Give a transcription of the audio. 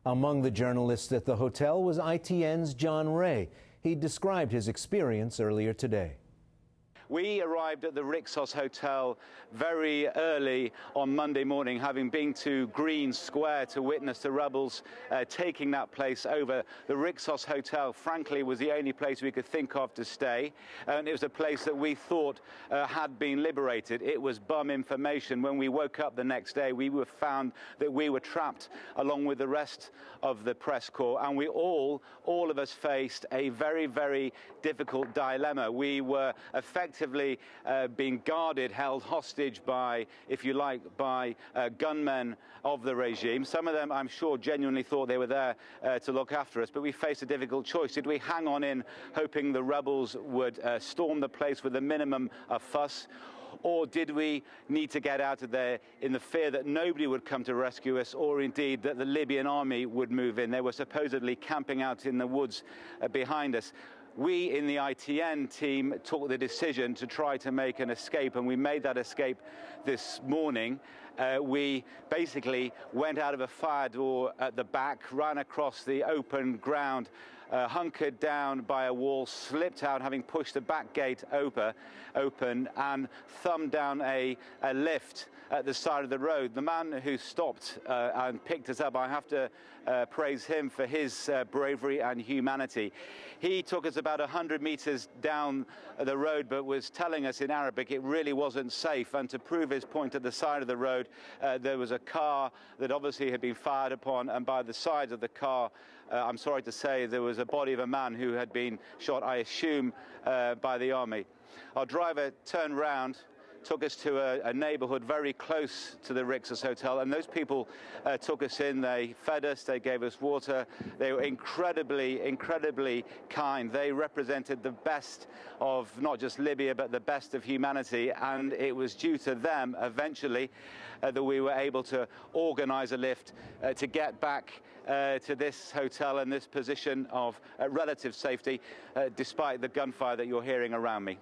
Among the journalists at the hotel was ITN's John Ray. He described his experience earlier today. We arrived at the Rixos Hotel very early on Monday morning, having been to Green Square to witness the rebels taking that place over. The Rixos Hotel, frankly, was the only place we could think of to stay, and it was a place that we thought had been liberated. It was bum information. When we woke up the next day, we were found that we were trapped along with the rest of the press corps, and we all of us faced a very, very difficult dilemma. We were effectively being guarded, held hostage by, if you like, by gunmen of the regime. Some of them, I'm sure, genuinely thought they were there to look after us, but we faced a difficult choice. Did we hang on in, hoping the rebels would storm the place with a minimum of fuss? Or did we need to get out of there in the fear that nobody would come to rescue us, or indeed that the Libyan army would move in? They were supposedly camping out in the woods behind us. We in the ITN team took the decision to try to make an escape, and we made that escape this morning. We basically went out of a fire door at the back, ran across the open ground, hunkered down by a wall, slipped out, having pushed the back gate open, and thumbed down a lift at the side of the road. The man who stopped and picked us up, I have to praise him for his bravery and humanity. He took us about 100 meters down the road, but was telling us in Arabic it really wasn't safe. And to prove his point, at the side of the road, there was a car that obviously had been fired upon, and by the side of the car, I'm sorry to say, there was a body of a man who had been shot, I assume, by the army. Our driver turned round, took us to a neighborhood very close to the Rixos Hotel, and those people took us in. They fed us, they gave us water. They were incredibly, incredibly kind. They represented the best of not just Libya, but the best of humanity, and it was due to them eventually that we were able to organize a lift to get back to this hotel and this position of relative safety, despite the gunfire that you're hearing around me.